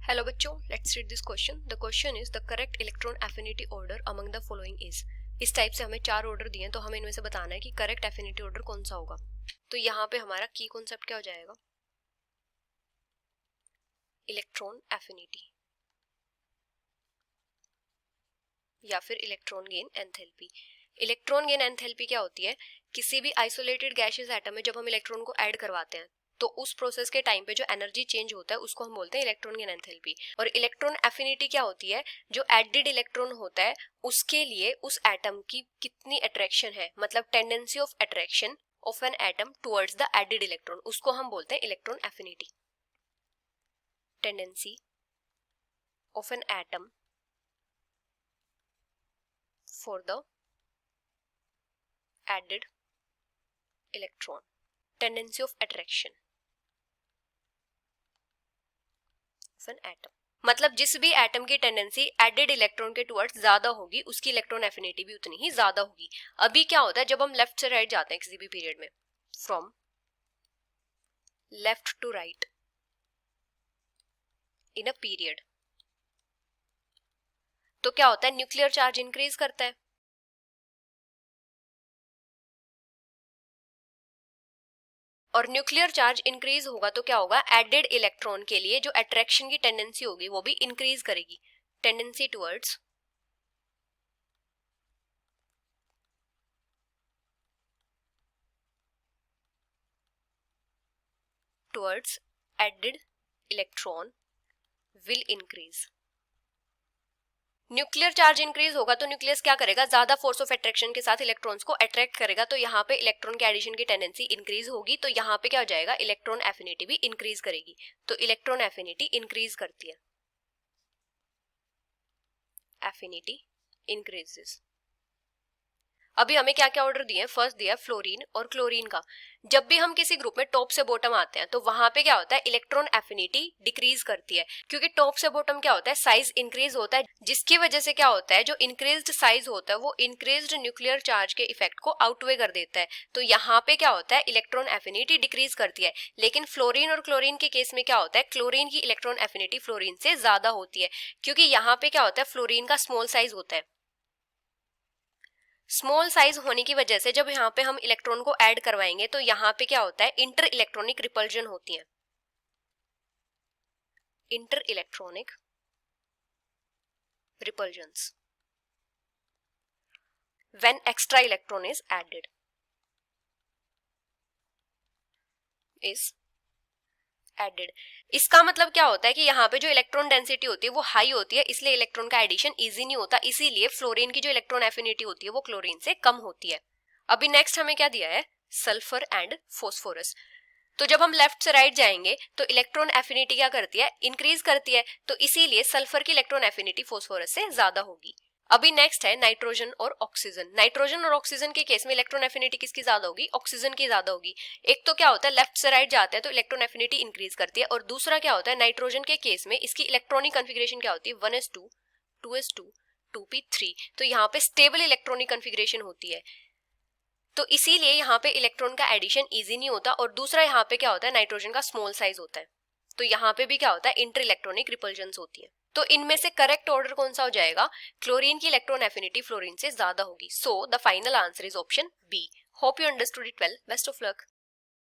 Hello बच्चों, let's read this question. The question is the correct electron affinity order among the following is. इस type से हमें चार order दिए हैं, तो हमें इनमें से बताना है कि करेक्ट एफिनिटी ऑर्डर कौन सा होगा. तो यहाँ पे हमारा की कॉन्सेप्ट क्या हो जाएगा? इलेक्ट्रॉन एफिनिटी या फिर electron gain enthalpy. Electron gain enthalpy क्या होती है? किसी भी आइसोलेटेड गैसियस एटम में जब हम इलेक्ट्रॉन को ऐड करवाते हैं तो उस प्रोसेस के टाइम पे जो एनर्जी चेंज होता है उसको हम बोलते हैं इलेक्ट्रॉन गेन एंथैल्पी. और इलेक्ट्रॉन एफिनिटी क्या होती है? जो एडेड इलेक्ट्रॉन होता है उसके लिए उस एटम की कितनी अट्रैक्शन है, मतलब tendency of attraction of an atom towards the added electron, उसको हम बोलते हैं electron affinity. Tendency of an atom for the added electron, tendency of attraction of an atom. मतलब जिस भी एटम की टेंडेंसी एडेड इलेक्ट्रॉन के टुवर्ड्स ज्यादा होगी उसकी इलेक्ट्रॉन एफिनिटी भी उतनी ही ज्यादा होगी. अभी क्या होता है जब हम लेफ्ट से राइट जाते हैं किसी भी पीरियड में, from left to right in a period, तो क्या होता है? न्यूक्लियर चार्ज इंक्रीज करता है. और न्यूक्लियर चार्ज इंक्रीज होगा तो क्या होगा? एडेड इलेक्ट्रॉन के लिए जो अट्रैक्शन की टेंडेंसी होगी वो भी इंक्रीज करेगी. Tendency towards added electron will increase. Nuclear charge increase होगा तो न्यूक्लियस क्या करेगा? ज्यादा फोर्स ऑफ अट्रैक्शन के साथ इलेक्ट्रॉन्स को अट्रैक्ट करेगा, तो यहाँ पे इलेक्ट्रॉन के एडिशन की टेंडेंसी इंक्रीज होगी. तो यहाँ पे क्या हो जाएगा? इलेक्ट्रॉन एफिनिटी भी इंक्रीज करेगी. तो इलेक्ट्रॉन एफिनिटी इंक्रीज करती है. Affinity increases. अभी हमें क्या क्या ऑर्डर दिए हैं? फर्स्ट दिया फ्लोरीन और क्लोरीन का. जब भी हम किसी ग्रुप में टॉप से बॉटम आते हैं तो वहां पे क्या होता है? इलेक्ट्रॉन एफिनिटी डिक्रीज करती है, क्योंकि टॉप से बॉटम क्या होता है? साइज इंक्रीज होता है, जिसकी वजह से क्या होता है? जो इंक्रीज्ड साइज होता है वो इंक्रीज्ड न्यूक्लियर चार्ज के इफेक्ट को आउटवे कर देता है. तो यहाँ पे क्या होता है? इलेक्ट्रॉन एफिनिटी डिक्रीज करती है. लेकिन फ्लोरीन और क्लोरीन के केस में क्या होता है? क्लोरीन की इलेक्ट्रॉन एफिनिटी फ्लोरीन से ज्यादा होती है, क्योंकि यहाँ पे क्या होता है? फ्लोरीन का स्मॉल साइज होता है. स्मॉल साइज होने की वजह से जब यहाँ पे हम इलेक्ट्रॉन को ऐड करवाएंगे तो यहाँ पे क्या होता है? इंटर इलेक्ट्रॉनिक रिपल्जन होती है. Inter electronic repulsions when extra electron is added added. इसका मतलब क्या होता है कि यहाँ पे जो इलेक्ट्रॉन डेंसिटी होती है वो हाई होती है, इसलिए इलेक्ट्रॉन का एडिशन इजी नहीं होता. इसीलिए फ्लोरीन की जो इलेक्ट्रॉन एफिनिटी होती है वो क्लोरीन से कम होती है. अभी नेक्स्ट हमें क्या दिया है? Sulphur and phosphorus. तो जब हम लेफ्ट से राइट जाएंगे तो इलेक्ट्रॉन एफिनिटी क्या करती है? इंक्रीज करती है. तो इसीलिए सल्फर की इलेक्ट्रॉन एफिनिटी फोस्फोरस से ज्यादा होगी. अभी नेक्स्ट है नाइट्रोजन और ऑक्सीजन. नाइट्रोजन और ऑक्सीजन के केस में इलेक्ट्रॉन एफिनिटी किसकी ज्यादा होगी? ऑक्सीजन की ज्यादा होगी. एक तो क्या होता है? लेफ्ट से राइट जाते हैं तो इलेक्ट्रॉन एफिनिटी इंक्रीज करती है, और दूसरा क्या होता है? नाइट्रोजन के केस में इसकी इलेक्ट्रॉनिक कॉन्फ़िगरेशन क्या होती है? 1s2 2s2 2p3. तो यहाँ पे स्टेबल इलेक्ट्रॉनिक कॉन्फ़िगरेशन होती है, तो इसीलिए यहाँ पे इलेक्ट्रॉन का एडिशन इजी नहीं होता. और दूसरा यहाँ पे क्या होता है? नाइट्रोजन का स्मॉल साइज होता है, तो यहाँ पे भी क्या होता है? इंटर इलेक्ट्रॉनिक रिपल्जन्स होती है. तो इनमें से करेक्ट ऑर्डर कौन सा हो जाएगा? क्लोरीन की इलेक्ट्रॉन एफिनिटी फ्लोरीन से ज्यादा होगी. So the final answer is option B. Hope you understood it well. Best of luck.